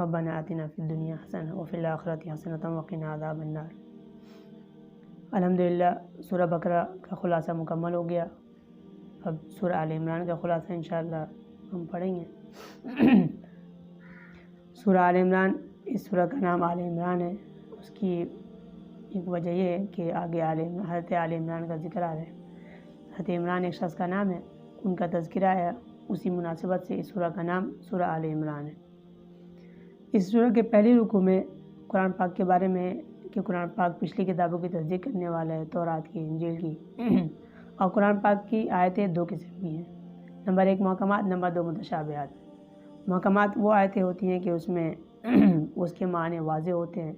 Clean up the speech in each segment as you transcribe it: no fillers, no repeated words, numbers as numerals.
ربنا آتنا فی الدنیا حسنہ وفی الآخرۃ حسنۃ وقنا عذاب النار۔ الحمدللہ سورہ بقرہ کا خلاصہ مکمل ہو گیا۔ اب سورہ آل عمران کا خلاصہ انشاءاللہ ہم پڑھیں گے۔ سورہ آل عمران، اس سورہ کا نام آل عمران ہے۔ اس کی ایک وجہ یہ ہے کہ آگے حضرت آل عمران کا ذکر آ رہا ہے۔ حضرت عمران ایک شخص کا نام ہے، ان کا تذکرہ ہے، اسی مناسبت سے اس سورہ کا نام سورہ آل عمران ہے۔ اس سورہ کے پہلی رکوع میں قرآن پاک کے بارے میں کہ قرآن پاک پچھلی کتابوں کی تصدیق کرنے والا ہے، تورات کی، انجیل کی، اور قرآن پاک کی آیتیں دو قسم کی ہیں، نمبر 1 محکمات، نمبر 2 متشابہات۔ محکمات وہ آیتیں ہوتی ہیں کہ اس میں اس کے معنی واضح ہوتے ہیں،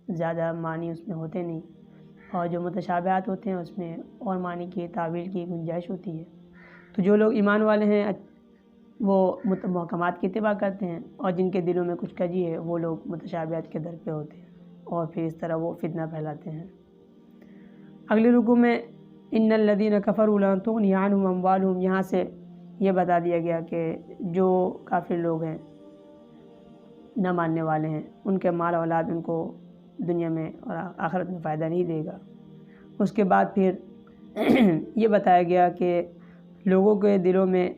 زیادہ معنی اس میں ہوتے نہیں، اور جو متشابہات ہوتے ہیں اس میں اور معنی کی تعویل کی گنجائش ہوتی ہے۔ تو جو لوگ ایمان والے ہیں وہ محکمات کی اتباع کرتے ہیں، اور جن کے دلوں میں کچھ کجی ہے وہ لوگ متشابہات کے در پہ ہوتے ہیں، اور پھر اس طرح وہ فتنہ پھیلاتے ہیں۔ اگلی رکوع میں ان الذین کفروا لن تغنی عنہم اموالہم، یہاں سے یہ بتا دیا گیا کہ جو کافر لوگ ہیں، نہ ماننے والے ہیں، ان کے مال اولاد ان کو دنیا میں اور آخرت میں فائدہ نہیں دے گا۔ اس کے بعد پھر یہ بتایا گیا کہ لوگوں کے دلوں میں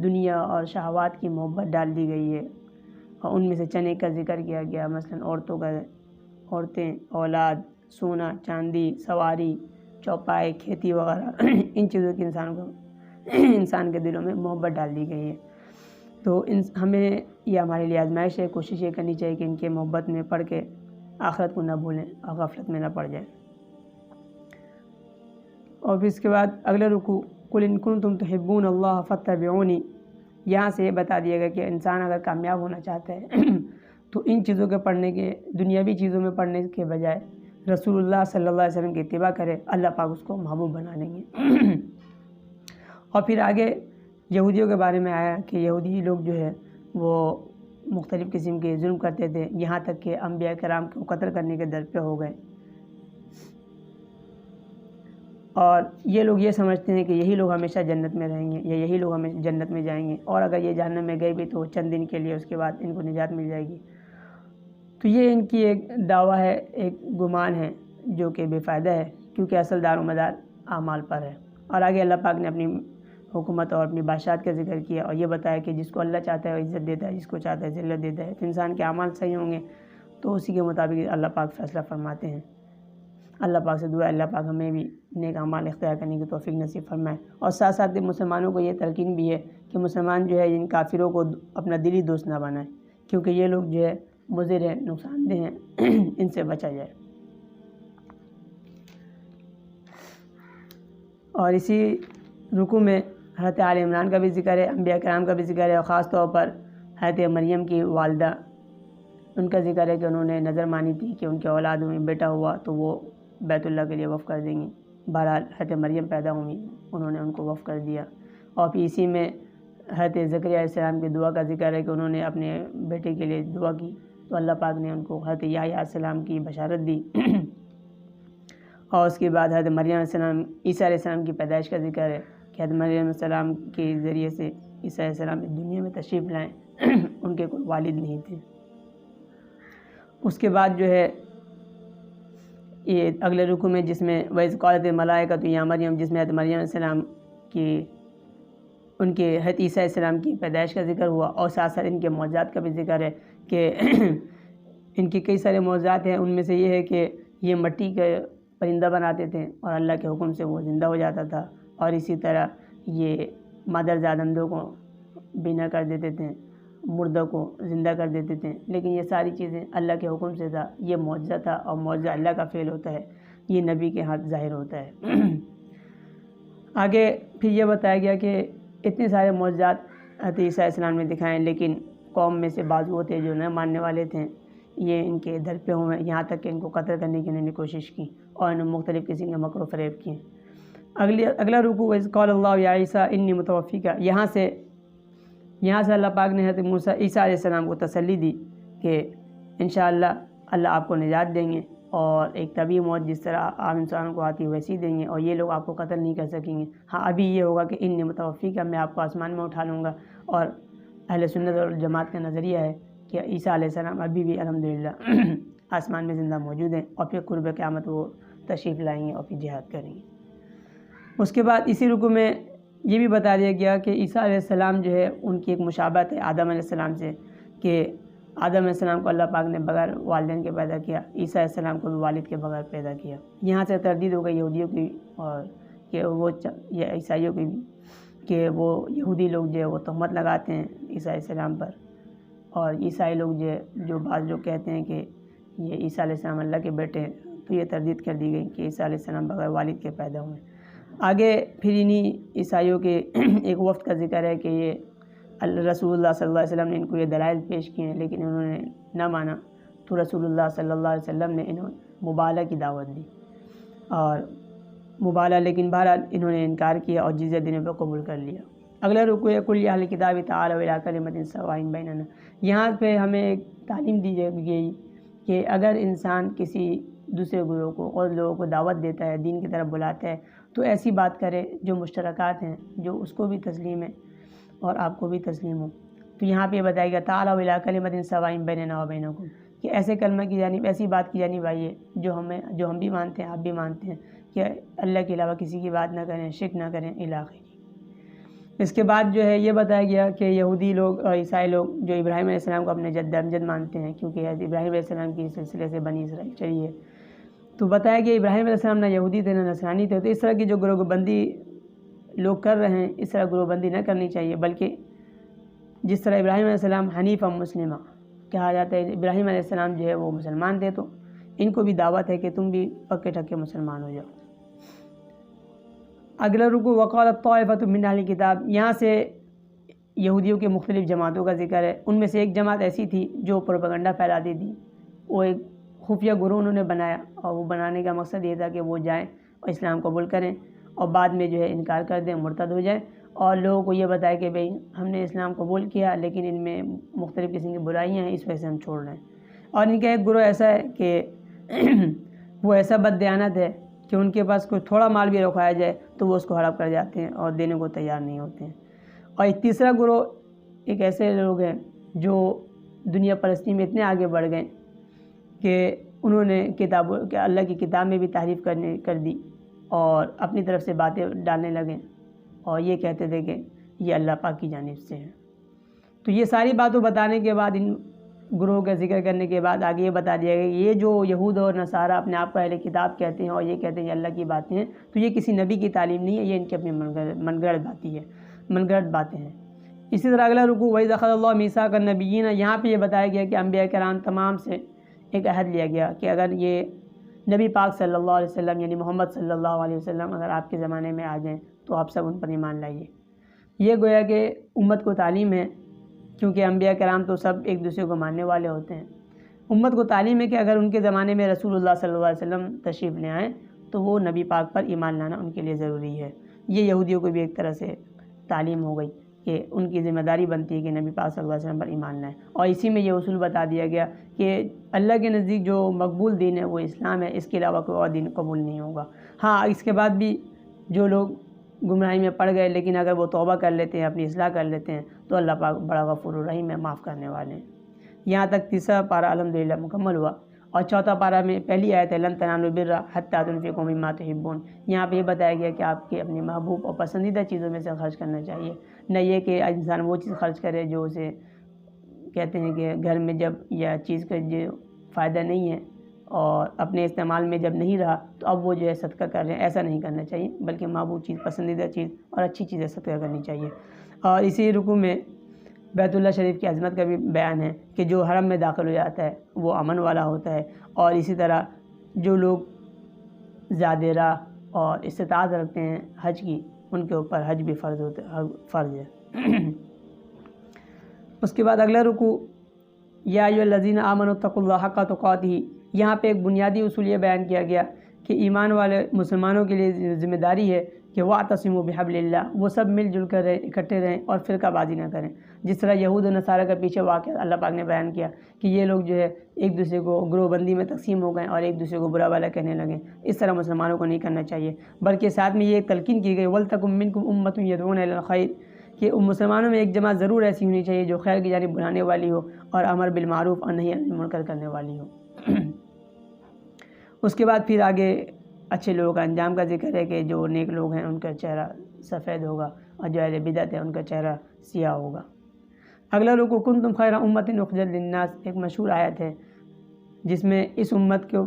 دنیا اور شہوات کی محبت ڈال دی گئی ہے، اور ان میں سے چند ایک کا ذکر کیا گیا، مثلا عورتیں، اولاد، سونا چاندی، سواری، چوپائے، کھیتی وغیرہ، ان چیزوں کی انسان کے دلوں میں محبت ڈال دی گئی ہے۔ تو ہمیں یہ ہمارے لیے آزمائش ہے، کوشش یہ کرنی چاہیے کہ ان کے محبت میں پڑھ کے آخرت کو نہ بھولیں اور غفلت میں نہ پڑ جائیں۔ اور پھر اس کے بعد اگلے رکوع قل ان کنتم تحبون اللہ فاتبعونی، یہاں سے یہ بتا دیا گیا کہ انسان اگر کامیاب ہونا چاہتا ہے تو ان چیزوں کے پڑھنے کے، دنیاوی چیزوں میں پڑھنے کے بجائے رسول اللہ صلی اللہ علیہ وسلم کی اتباع کرے، اللہ پاک اس کو محبوب بنا لیں گے۔ اور پھر آگے یہودیوں کے بارے میں آیا کہ یہودی لوگ جو ہے وہ مختلف قسم کے ظلم کرتے تھے، یہاں تک کہ انبیاء کرام کو قتل کرنے کے در پہ ہو گئے، اور یہ لوگ یہ سمجھتے ہیں کہ یہی لوگ ہمیشہ جنت میں رہیں گے، یا یہی لوگ ہمیشہ جنت میں جائیں گے، اور اگر یہ جہنم میں گئے بھی تو چند دن کے لیے، اس کے بعد ان کو نجات مل جائے گی۔ تو یہ ان کی ایک دعویٰ ہے، ایک گمان ہے جو کہ بے فائدہ ہے، کیونکہ اصل دار و مدار اعمال پر ہے۔ اور آگے اللہ پاک نے اپنی حکومت اور اپنی بادشاہت کا ذکر کیا، اور یہ بتایا کہ جس کو اللہ چاہتا ہے وہ عزت دیتا ہے، جس کو چاہتا ہے ذلت دیتا ہے۔ تو انسان کے اعمال صحیح ہوں گے تو اسی کے مطابق اللہ پاک فیصلہ فرماتے ہیں۔ اللہ پاک سے دعا ہے اللہ پاک ہمیں بھی نیک اعمال اختیار کرنے کی توفیق نصیب فرمائے، اور ساتھ ساتھ مسلمانوں کو یہ تلقین بھی ہے کہ مسلمان جو ہے ان کافروں کو اپنا دلی دوست نہ بنائے، کیونکہ یہ لوگ جو ہے مضر ہیں، نقصان دہ ہیں، ان سے بچا جائے۔ اور اسی رکوع میں حضرت آل عمران کا بھی ذکر ہے، انبیاء کرام کا بھی ذکر ہے، اور خاص طور پر حضرت مریم کی والدہ، ان کا ذکر ہے کہ انہوں نے نظر مانی تھی کہ ان کے اولاد میں بیٹا ہوا تو وہ بیت اللہ کے لیے وقف کر دیں گی۔ بہرحال حضرت مریم پیدا ہوئی، انہوں نے ان کو وقف کر دیا۔ اور پھر اسی میں حضرت زکریا علیہ السلام کی دعا کا ذکر ہے کہ انہوں نے اپنے بیٹے کے لیے دعا کی تو اللہ پاک نے ان کو حضرت یحییٰ علیہ السلام کی بشارت دی۔ اور اس کے بعد حضرت مریم علیہ السلام، عیسیٰ علیہ السلام کی پیدائش کا ذکر ہے کہ حضرت مریم علیہ السلام کے ذریعے سے عیسیٰ علیہ السلام اس دنیا میں تشریف لائیں، ان کے کوئی والد نہیں تھے۔ اس کے بعد جو ہے یہ اگلے رکوع میں جس میں وَإِذْ قَالَتِ الْمَلَائِكَةُ يَا مَرْيَمُ، جس میں حضرت مریم علیہ السلام کی، ان کے حضرت عیسیٰ علیہ السلام کی پیدائش کا ذکر ہوا، اور ساتھ ساتھ ان کے معجزات کا بھی ذکر ہے کہ ان کی کئی سارے معجزات ہیں، ان میں سے یہ ہے کہ یہ مٹی کا پرندہ بناتے تھے اور اللہ کے حکم سے وہ زندہ ہو جاتا تھا، اور اسی طرح یہ مادرزاد اندھوں کو بینا کر دیتے تھے، مردہ کو زندہ کر دیتے تھے، لیکن یہ ساری چیزیں اللہ کے حکم سے تھا، یہ معجزہ تھا، اور معجزہ اللہ کا فعل ہوتا ہے، یہ نبی کے ہاتھ ظاہر ہوتا ہے۔ آگے پھر یہ بتایا گیا کہ اتنے سارے معجزات حضرت عیسیٰ علیہ السلام نے دکھائے، لیکن قوم میں سے بعض وہ تھے جو نہ ماننے والے تھے، یہ ان کے در پہ ہوئے، یہاں تک کہ ان کو قتل کرنے کی انہوں نے کوشش کی، اور انہوں نے مختلف قسم کے مکر و فریب کیے۔ اگلا رکوع وَإِذْ قَالَ اللَّهُ يَا عِيسَىٰ إِنِّي مُتَوَفِّيكَ، یہاں سے اللہ پاک نے حضرت عیسیٰ علیہ السلام کو تسلی دی کہ انشاءاللہ اللہ آپ کو نجات دیں گے، اور ایک طبی موت جس طرح عام انسانوں کو آتی ہے ویسی دیں گے، اور یہ لوگ آپ کو قتل نہیں کر سکیں گے۔ ہاں ابھی یہ ہوگا کہ انی متوفیکہ، میں آپ کو آسمان میں اٹھا لوں گا، اور اہل سنت اور جماعت کا نظریہ ہے کہ عیسیٰ علیہ السلام ابھی بھی الحمدللہ آسمان میں زندہ موجود ہیں، اور پھر قرب قیامت وہ تشریف لائیں گے اور پھر جہاد کریں گے۔ اس کے بعد اسی رکوع میں یہ بھی بتا دیا گیا کہ عیسیٰ علیہ السلام جو ہے ان کی ایک مشابہت ہے آدم علیہ السلام سے، کہ آدم علیہ السلام کو اللہ پاک نے بغیر والدین کے پیدا کیا، عیسیٰ علیہ السلام کو بھی والد کے بغیر پیدا کیا۔ یہاں سے تردید ہو گئی یہودیوں کی اور کہ وہ یا عیسائیوں کی بھی، کہ وہ یہودی لوگ جو ہے وہ تہمت لگاتے ہیں عیسیٰ علیہ السلام پر، اور عیسائی لوگ جو بعض لوگ کہتے ہیں کہ یہ عیسیٰ علیہ السلام اللہ کے بیٹے ہیں، تو یہ تردید کر دی گئی کہ عیسیٰ علیہ السلام بغیر والد کے پیدا ہوئے۔ آگے پھر انہی عیسائیوں کے ایک وفد کا ذکر ہے کہ یہ رسول اللہ صلی اللہ علیہ وسلم نے ان کو یہ دلائل پیش کیے ہیں لیکن انہوں نے نہ مانا، تو رسول اللہ صلی اللہ علیہ وسلم نے انہوں مبالغہ کی دعوت دی، اور مبالغہ لیکن بہرحال انہوں نے انکار کیا اور جزیہ دینے پر قبول کر لیا۔ اگلا رکوع ہے کل یا اہل کتاب تعالوا الی کلمۃ سواء بیننا۔ یہاں پہ ہمیں ایک تعلیم دی گئی کہ اگر انسان کسی دوسرے گروہ کو اور لوگوں کو دعوت دیتا ہے، دین کی طرف بلاتا ہے، تو ایسی بات کرے جو مشترکات ہیں، جو اس کو بھی تسلیم ہے اور آپ کو بھی تسلیم ہو۔ تو یہاں پہ یہ بتایا گیا تعالوا الی کلمۃ سواء بیننا و بینکم، کہ ایسے کلمہ کی جانب، ایسی بات کی جانب آئیے جو ہم بھی مانتے ہیں، آپ بھی مانتے ہیں، کہ اللہ کے علاوہ کسی کی بات نہ کریں، شرک نہ کریں علاقے کی۔ اس کے بعد جو ہے یہ بتایا گیا کہ یہودی لوگ اور عیسائی لوگ جو ابراہیم علیہ السلام کو اپنے جد امجد مانتے ہیں، کیونکہ ابراہیم علیہ السلام کی سلسلے سے بنی اسرائیل چلی ہے، تو بتایا کہ ابراہیم علیہ السلام نہ یہودی تھے نہ نصرانی تھے، تو اس طرح کی جو گروہ بندی لوگ کر رہے ہیں، اس طرح گروہ بندی نہ کرنی چاہیے، بلکہ جس طرح ابراہیم علیہ السلام حنیفا مسلمہ کہا جاتا ہے، ابراہیم علیہ السلام جو ہے وہ مسلمان تھے، تو ان کو بھی دعوت ہے کہ تم بھی پکے ٹھکے مسلمان ہو جاؤ۔ اگلا رکوع وقالت طائفۃ من اہل کتاب، یہاں سے یہودیوں کے مختلف جماعتوں کا ذکر ہے۔ ان میں سے ایک جماعت ایسی تھی جو پروپیگنڈا پھیلاتی تھی، وہ ایک خفیہ گروہ انہوں نے بنایا، اور وہ بنانے کا مقصد یہ تھا کہ وہ جائیں اور اسلام قبول کریں اور بعد میں جو ہے انکار کر دیں، مرتد ہو جائیں، اور لوگوں کو یہ بتایا کہ بھئی ہم نے اسلام قبول کیا لیکن ان میں مختلف قسم کی برائیاں ہیں، اس وجہ سے ہم چھوڑ رہے ہیں۔ اور ان کا ایک گروہ ایسا ہے کہ وہ ایسا بد دیانت ہے کہ ان کے پاس کوئی تھوڑا مال بھی رکھوایا جائے تو وہ اس کو ہڑپ کر جاتے ہیں اور دینے کو تیار نہیں ہوتے ہیں۔ اور ایک تیسرا گروہ ایک ایسے لوگ ہیں جو دنیا پرستی میں اتنے آگے بڑھ گئے کہ انہوں نے کہ اللہ کی کتاب میں بھی تحریف کر دی اور اپنی طرف سے باتیں ڈالنے لگے اور یہ کہتے تھے کہ یہ اللہ پاک کی جانب سے ہے۔ تو یہ ساری باتوں بتانے کے بعد، ان گروہ کا ذکر کرنے کے بعد آگے یہ بتا دیا گیا کہ یہ جو یہود اور نصارہ اپنے آپ کو اہل کتاب کہتے ہیں اور یہ کہتے ہیں یہ اللہ کی باتیں ہیں، تو یہ کسی نبی کی تعلیم نہیں ہے، یہ ان کی اپنی من گھڑت باتیں ہیں۔ اسی طرح اگلا رکوع وَإِذْ أَخَذَ اللَّهُ مِيثَاقَ النَّبِيِّينَ، یہاں پہ یہ بتایا گیا کہ انبیاء کرام تمام سے ایک عہد لیا گیا کہ اگر یہ نبی پاک صلی اللہ علیہ وسلم یعنی محمد صلی اللہ علیہ وسلم اگر آپ کے زمانے میں آ جائیں تو آپ سب ان پر ایمان لائیے۔ یہ گویا کہ امت کو تعلیم ہے، کیونکہ انبیاء کرام تو سب ایک دوسرے کو ماننے والے ہوتے ہیں۔ امت کو تعلیم ہے کہ اگر ان کے زمانے میں رسول اللہ صلی اللہ علیہ وسلم تشریف لے آئیں تو وہ نبی پاک پر ایمان لانا ان کے لیے ضروری ہے۔ یہ یہودیوں کو بھی ایک طرح سے تعلیم ہو گئی کہ ان کی ذمہ داری بنتی ہے کہ نبی پاک صلی اللہ علیہ وسلم پر ایمان لائیں، اور اسی میں یہ اصول بتا دیا گیا کہ اللہ کے نزدیک جو مقبول دین ہے وہ اسلام ہے، اس کے علاوہ کوئی اور دین قبول نہیں ہوگا۔ ہاں، اس کے بعد بھی جو لوگ گمراہی میں پڑ گئے لیکن اگر وہ توبہ کر لیتے ہیں، اپنی اصلاح کر لیتے ہیں تو اللہ پاک بڑا غفور الرحیم ہے، معاف کرنے والے ہیں۔ یہاں تک تیسرا پارہ الحمدللہ مکمل ہوا، اور چوتھا پارہ میں پہلی آیت ہے لن تنالوا البر حتی تنفقوا مما تحبون۔ یہاں پہ یہ بتایا گیا کہ آپ کے اپنی محبوب اور پسندیدہ چیزوں میں سے خرچ کرنا چاہیے، نہ یہ کہ انسان وہ چیز خرچ کرے جو اسے کہتے ہیں کہ گھر میں جب یہ چیز کا جو فائدہ نہیں ہے اور اپنے استعمال میں جب نہیں رہا تو اب وہ جو ہے صدقہ کر رہے ہیں، ایسا نہیں کرنا چاہیے، بلکہ محبوب چیز، پسندیدہ چیز اور اچھی چیزیں صدقہ کرنی چاہیے۔ اور اسی رکوع میں بیت اللہ شریف کی عظمت کا بھی بیان ہے کہ جو حرم میں داخل ہو جاتا ہے وہ امن والا ہوتا ہے، اور اسی طرح جو لوگ زیادہ راہ اور استطاعت رکھتے ہیں حج کی، ان کے اوپر حج بھی فرض ہے۔ اس کے بعد اگلا رکوع یا ایھا الذین آمنوا اتقوا اللہ حق تقاتہ، یہاں پہ ایک بنیادی اصول یہ بیان کیا گیا کہ ایمان والے مسلمانوں کے لیے ذمہ داری ہے کہ واعتصموا بحبل اللہ، وہ سب مل جل کر رہیں، اکٹھے رہیں اور فرقہ بازی نہ کریں۔ جس طرح یہود و نصارہ کا پیچھے واقعہ اللہ پاک نے بیان کیا کہ یہ لوگ جو ہے ایک دوسرے کو گروہ بندی میں تقسیم ہو گئے اور ایک دوسرے کو برا بھلا کہنے لگے، اس طرح مسلمانوں کو نہیں کرنا چاہیے، بلکہ ساتھ میں یہ تلقین کی گئی وَلْتَكُن مِّنكُمْ أُمَّةٌ يَدْعُونَ إِلَى الْخَيْرِ، کہ مسلمانوں میں ایک جماعت ضرور ایسی ہونی چاہیے جو خیر کی جانب بلانے والی ہو اور امر بالمعروف اور نہی عن المنکر کرنے والی ہو۔ اس کے بعد پھر آگے اچھے لوگوں کا انجام کا ذکر ہے کہ جو نیک لوگ ہیں ان کا چہرہ سفید ہوگا اور جو اہل بدعت ہے ان کا چہرہ سیاہ ہوگا۔ اگلا رکوع کنتم خیر امۃ اخرجت للناس، ایک مشہور آیت ہے جس میں اس امت کو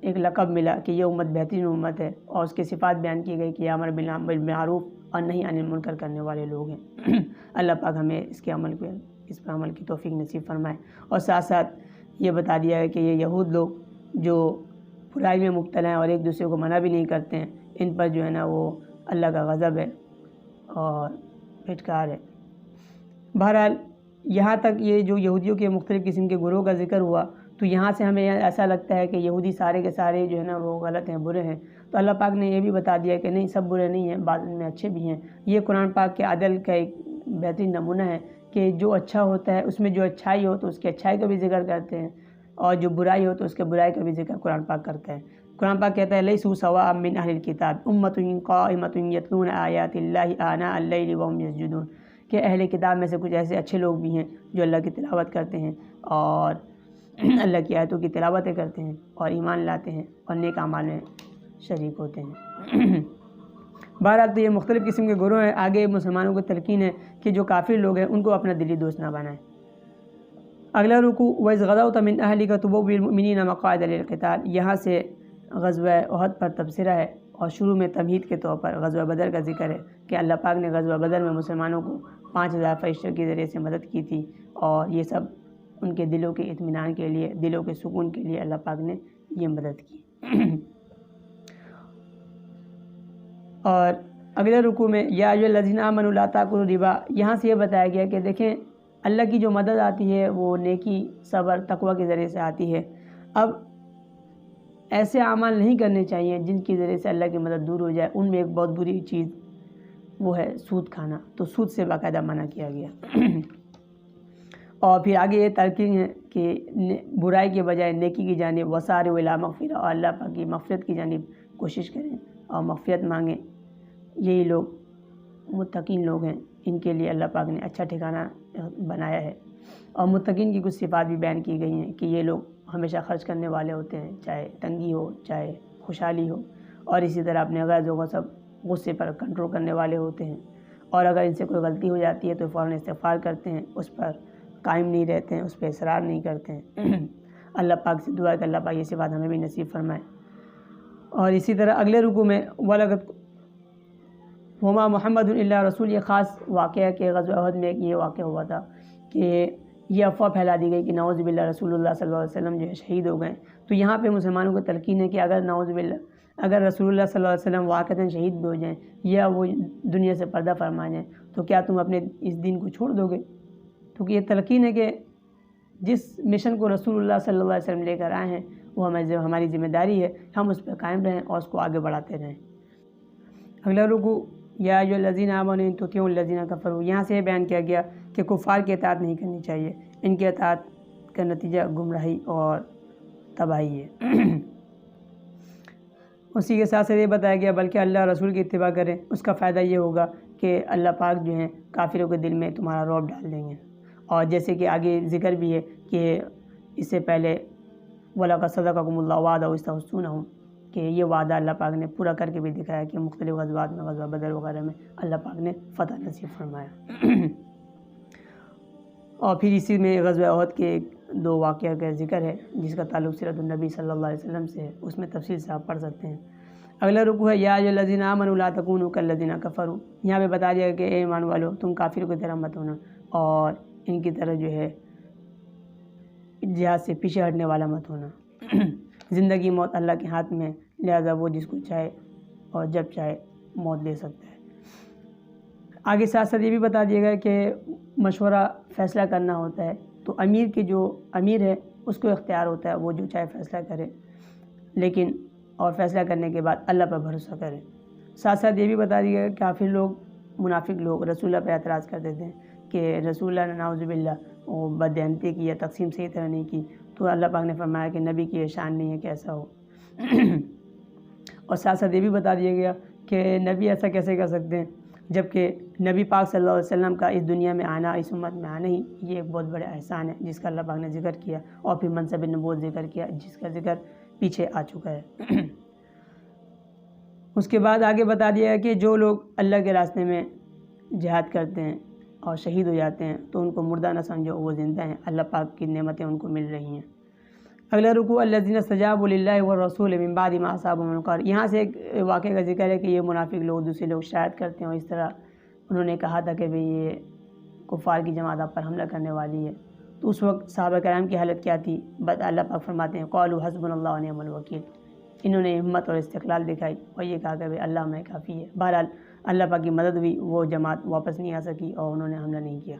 ایک لقب ملا کہ یہ امت بہترین امت ہے، اور اس کی صفات بیان کی گئی کہ یہ امر بالمعروف اور نہی عن المنکر کرنے والے لوگ ہیں۔ اللہ پاک ہمیں اس پر عمل کی توفیق نصیب فرمائے۔ اور ساتھ ساتھ یہ بتا دیا ہے کہ یہ یہود لوگ جو برائی میں مبتلا ہیں اور ایک دوسرے کو منع بھی نہیں کرتے ہیں، ان پر جو ہے نا وہ اللہ کا غضب ہے اور پھٹکار ہے۔ بہرحال یہاں تک یہ جو یہودیوں کے مختلف قسم کے گروہ کا ذکر ہوا، تو یہاں سے ہمیں ایسا لگتا ہے کہ یہودی سارے کے سارے جو ہے نا وہ غلط ہیں، برے ہیں۔ تو اللہ پاک نے یہ بھی بتا دیا کہ نہیں، سب برے نہیں ہیں، بعض میں اچھے بھی ہیں۔ یہ قرآن پاک کے عدل کا ایک بہترین نمونہ ہے کہ جو اچھا ہوتا ہے اس میں جو اچھائی ہو تو اس کی اچھائی کا بھی ذکر کرتے ہیں، اور جو برائی ہو تو اس کے برائی کا بھی ذکر قرآن پاک کرتا ہے۔ قرآن پاک کہتا ہے لیسوا سواء من اہل الکتاب امۃ قائمۃ یتلون آیات اللہ آناء اللیل وهم یسجدون، کہ اہل کتاب میں سے کچھ ایسے اچھے لوگ بھی ہیں جو اللہ کی تلاوت کرتے ہیں اور اللہ کی آیتوں کی تلاوتیں کرتے ہیں اور ایمان لاتے ہیں اور نیک اعمال میں شریک ہوتے ہیں۔ بہرحال تو یہ مختلف قسم کے گروہ ہیں۔ آگے مسلمانوں کو تلقین ہے کہ جو کافر لوگ ہیں ان کو اپنا دلی دوست نہ بنائیں۔ اگلا رکوع وَإِذْ غَدَوْتَ مِنْ أَهْلِكَ تُبَوِّئُ الْمُؤْمِنِينَ مَقَاعِدَ لِلْقِتَالِ، یہاں سے غزوہ احد پر تبصرہ ہے، اور شروع میں تمہید کے طور پر غزوہ بدر کا ذکر ہے کہ اللہ پاک نے غزوہ بدر میں مسلمانوں کو 5000 فرشتوں کے ذریعے سے مدد کی تھی، اور یہ سب ان کے دلوں کے اطمینان کے لیے، دلوں کے سکون کے لیے اللہ پاک نے یہ مدد کی۔ اور اگلے رکوع میں یا ایھا الذین آمنوا لا تاکلوا الربا، یہاں سے یہ بتایا گیا کہ دیکھیں اللہ کی جو مدد آتی ہے وہ نیکی، صبر، تقوی کے ذریعے سے آتی ہے۔ اب ایسے اعمال نہیں کرنے چاہیے جن کی ذریعے سے اللہ کی مدد دور ہو جائے۔ ان میں ایک بہت بری چیز وہ ہے سود کھانا، تو سود سے باقاعدہ منع کیا گیا۔ اور پھر آگے یہ تلقین ہے کہ برائی کے بجائے نیکی کی جانب وسارعوا الی مغفرۃ، اور اللہ پاک کی مغفرت کی جانب کوشش کریں اور مغفرت مانگیں۔ یہی لوگ متقین لوگ ہیں، ان کے لیے اللہ پاک نے اچھا ٹھکانہ بنایا ہے۔ اور متقین کی کچھ صفات بھی بیان کی گئی ہیں کہ یہ لوگ ہمیشہ خرچ کرنے والے ہوتے ہیں، چاہے تنگی ہو چاہے خوشحالی ہو، اور اسی طرح اپنے غیظ و غضب، غصے پر کنٹرول کرنے والے ہوتے ہیں، اور اگر ان سے کوئی غلطی ہو جاتی ہے تو فوراً استغفار کرتے ہیں، اس پر قائم نہیں رہتے ہیں، اس پہ اصرار نہیں کرتے ہیں۔ اللہ پاک سے دعا ہے کہ اللہ پاک یہ صفات ہمیں بھی نصیب فرمائے۔ اور اسی طرح اگلے رکوع میں وَلَقَدْ وَمَا مُحَمَّدٌ إِلَّا رَسُولٌ، یہ خاص واقعہ ہے کہ غزوہ احد میں ایک یہ واقعہ ہوا تھا کہ یہ افواہ پھیلا دی گئی کہ نعوذ باللہ رسول اللہ صلی اللہ علیہ وسلم جو ہے شہید ہو گئے۔ تو یہاں پہ مسلمانوں کو تلقین ہے کہ اگر نعوذ باللہ اگر رسول اللہ صلی اللہ علیہ وسلم واقعتاً شہید بھی ہو جائیں یا وہ دنیا سے پردہ فرما جائیں تو کیا تم اپنے اس دین کو چھوڑ دو گے؟ تو یہ تلقین ہے کہ جس مشن کو رسول اللہ صلی اللہ علیہ وسلم لے کر آئے ہیں وہ ہماری ذمہ داری ہے، ہم اس پہ قائم رہیں اور اس کو آگے بڑھاتے رہیں۔ اگلا رکوع یا ایھا الذین آمنوا ان تطیعوا الذین کفروا، یہاں سے یہ بیان کیا گیا کہ کفار کی اطاعت نہیں کرنی چاہیے، ان کی اطاعت کا نتیجہ گمراہی اور تباہی ہے۔ اسی کے ساتھ یہ بتایا گیا بلکہ اللہ رسول کی اتباع کریں، اس کا فائدہ یہ ہوگا کہ اللہ پاک جو ہیں کافروں کے دل میں تمہارا رعب ڈال دیں گے۔ اور جیسے کہ آگے ذکر بھی ہے کہ اس سے پہلے وَلَقَدْ صَدَقَكُمُ اللَّهُ وَعْدَهُ إِذْ تَحُسُّونَهُم، کہ یہ وعدہ اللہ پاک نے پورا کر کے بھی دکھایا کہ مختلف غزوات میں، غزوہ بدر وغیرہ میں اللہ پاک نے فتح نصیب فرمایا۔ اور پھر اسی میں غزوہ احد کے دو واقعہ کا ذکر ہے جس کا تعلق سیرت النبی صلی اللہ علیہ وسلم سے ہے، اس میں تفصیل سے آپ پڑھ سکتے ہیں۔ اگلا رکوع ہے یا ایھا الذین آمنوا لا تکونوا کالذین کفروا، یہاں پہ بتا دیا کہ اے ایمان والو تم کافروں کی طرح مت ہونا اور ان کی طرح جو ہے جہاد سے پیچھے ہٹنے والا مت ہونا۔ زندگی موت اللہ کے ہاتھ میں، لہذا وہ جس کو چاہے اور جب چاہے موت دے سکتا ہے۔ آگے ساتھ ساتھ یہ بھی بتا دیا گیا کہ مشورہ فیصلہ کرنا ہوتا ہے، تو امیر کے جو امیر ہے اس کو اختیار ہوتا ہے، وہ جو چاہے فیصلہ کرے، لیکن اور فیصلہ کرنے کے بعد اللہ پر بھروسہ کرے۔ ساتھ ساتھ یہ بھی بتا دیا گیا کہ کافر لوگ، منافق لوگ رسول اللہ پر اعتراض کرتے تھے کہ رسول اللہ نے نعوذ باللہ وہ بددیانتی کی یا تقسیم صحیح طرح نہیں کی، تو اللہ پاک نے فرمایا کہ نبی کی یہ شان نہیں ہے کہ ایسا ہو۔ اور ساتھ ساتھ یہ بھی بتا دیا گیا کہ نبی ایسا کیسے کر سکتے ہیں جبکہ نبی پاک صلی اللہ علیہ وسلم کا اس دنیا میں آنا، اس امت میں آنا ہی یہ ایک بہت بڑا احسان ہے جس کا اللہ پاک نے ذکر کیا، اور پھر منصب نبوت ذکر کیا جس کا ذکر پیچھے آ چکا ہے۔ اس کے بعد آگے بتا دیا ہے کہ جو لوگ اللہ کے راستے میں جہاد کرتے ہیں اور شہید ہو جاتے ہیں تو ان کو مردہ نہ سمجھو، وہ زندہ ہیں، اللہ پاک کی نعمتیں ان کو مل رہی ہیں۔ اگلا رکوع الذین استجابوا للہ والرسول من بعد ما اصابهم القرح، یہاں سے ایک واقعے کا ذکر ہے کہ یہ منافق لوگ دوسرے لوگ شاید کرتے ہیں، اور اس طرح انہوں نے کہا تھا کہ بھئی یہ کفار کی جماعت آپ پر حملہ کرنے والی ہے، تو اس وقت صحابہ کرام کی حالت کیا تھی؟ اللہ پاک فرماتے ہیں قالوا حسبنا اللہ ونعم الوکیل، انہوں نے ہمت اور استقلال دکھائی اور یہ کہا کہ بھئی اللہ ہمیں کافی ہے۔ بہرحال اللہ پاک کی مدد ہوئی، وہ جماعت واپس نہیں آ سکی اور انہوں نے حملہ نہیں کیا۔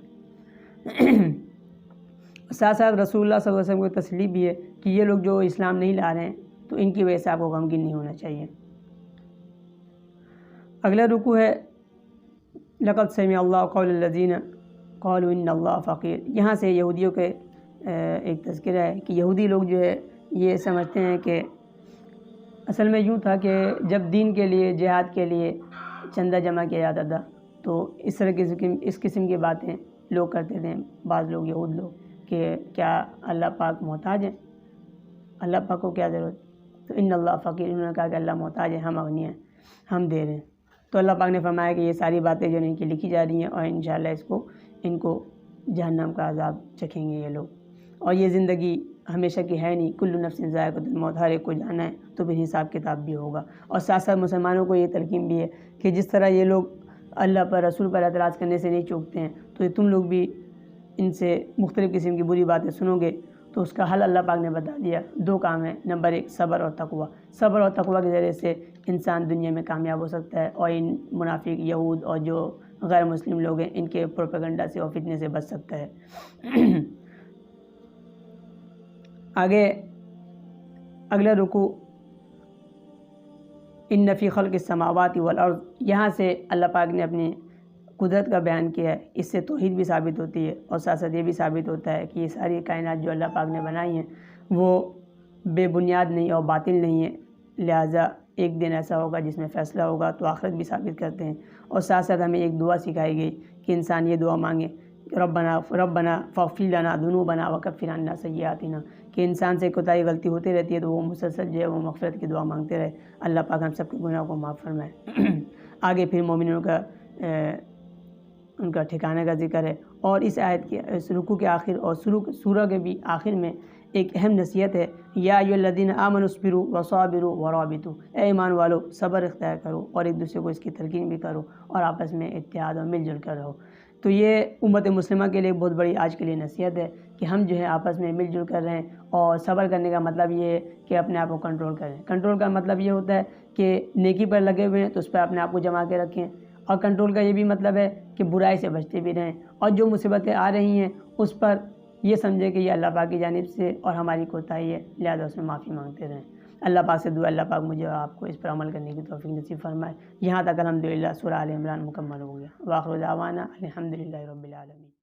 ساتھ ساتھ رسول اللہ صلی اللہ علیہ وسلم کو تسلی بھی ہے کہ یہ لوگ جو اسلام نہیں لا رہے ہیں تو ان کی وجہ سے آپ کو غمگین نہیں ہونا چاہیے۔ اگلا رکوع ہے لقد سمع اللہ قول الذین قالوا ان اللہ فقیر، یہاں سے یہودیوں کے ایک تذکرہ ہے کہ یہودی لوگ جو ہے یہ سمجھتے ہیں کہ اصل میں یوں تھا کہ جب دین کے لیے، جہاد کے لیے چندہ جمع کیا جاتا تھا تو اس طرح کی اس قسم کی باتیں لوگ کرتے تھے، بعض لوگ یہود لوگ، کہ کیا اللہ پاک محتاج ہیں، اللہ پاک کو کیا ضرورت، تو ان اللہ فقیر، انہوں نے کہا کہ اللہ محتاج ہے، ہم اغنی ہیں، ہم دے رہے ہیں۔ تو اللہ پاک نے فرمایا کہ یہ ساری باتیں جو ان کی لکھی جا رہی ہیں اور انشاءاللہ ان کو جہنم کا عذاب چکھیں گے یہ لوگ، اور یہ زندگی ہمیشہ کی ہے نہیں، کل نفس ذائقۃ الموت، ہر ایک کو جانا ہے تو پھر حساب کتاب بھی ہوگا۔ اور ساتھ ساتھ مسلمانوں کو یہ تلقین بھی ہے کہ جس طرح یہ لوگ اللہ پر، رسول پر اعتراض کرنے سے نہیں چوکتے ہیں تو تم لوگ بھی ان سے مختلف قسم کی بری باتیں سنو گے تو اس کا حل اللہ پاک نے بتا دیا۔ دو کام ہیں، نمبر ایک صبر اور تقوی، صبر اور تقوی کے ذریعے سے انسان دنیا میں کامیاب ہو سکتا ہے اور ان منافق یہود اور جو غیر مسلم لوگ ہیں ان کے پروپیگنڈا سے اور فتنے سے بچ سکتا ہے۔ آگے اگلا رکوع ان فی خلق السماوات والارض، یہاں سے اللہ پاک نے اپنی قدرت کا بیان کیا ہے، اس سے توحید بھی ثابت ہوتی ہے اور ساتھ ساتھ یہ بھی ثابت ہوتا ہے کہ یہ ساری کائنات جو اللہ پاک نے بنائی ہیں وہ بے بنیاد نہیں اور باطل نہیں ہے، لہٰذا ایک دن ایسا ہوگا جس میں فیصلہ ہوگا، تو آخرت بھی ثابت کرتے ہیں۔ اور ساتھ ساتھ ہمیں ایک دعا سکھائی گئی کہ انسان یہ دعا مانگے ربنا فاغفر لنا ذنوبنا وکفر عنا سیئاتنا، کہ انسان سے کوتاہی غلطی ہوتی رہتی ہے تو وہ مسلسل جو ہے وہ مغفرت کی دعا مانگتے رہے، اللہ پاک ہم سب کے گناہوں کو معاف فرمائے۔ آگے پھر مومنوں کا ان کا ٹھکانے کا ذکر ہے، اور اس آیت کے اس رکوع کے آخر اور سورہ کے بھی آخر میں ایک اہم نصیحت ہے، یا ایھا الذین آمنوا اصبروا وصابروا ورابطوا، اے ایمان والو صبر اختیار کرو اور ایک دوسرے کو اس کی تلقین بھی کرو اور آپس میں اتحاد اور مل جل کر رہو۔ تو یہ امت مسلمہ کے لیے بہت بڑی آج کے لیے نصیحت ہے کہ ہم جو ہے آپس میں مل جل کر رہیں، اور صبر کرنے کا مطلب یہ ہے کہ اپنے آپ کو کنٹرول کریں۔ کنٹرول کا مطلب یہ ہوتا ہے کہ نیکی پر لگے ہوئے ہیں تو اس پہ اپنے آپ کو جما کے رکھیں، اور کنٹرول کا یہ بھی مطلب ہے کہ برائی سے بچتے بھی رہیں، اور جو مصیبتیں آ رہی ہیں اس پر یہ سمجھے کہ یہ اللہ پاک کی جانب سے اور ہماری کوتاہی ہے، لہذا اس میں معافی مانگتے رہیں۔ اللہ پاک سے دعا اللہ پاک مجھے اور آپ کو اس پر عمل کرنے کی توفیق نصیب فرمائے۔ یہاں تک الحمدللہ سورہ آل عمران مکمل ہو گیا۔ وآخر دعوانا الحمدللہ رب العالمین۔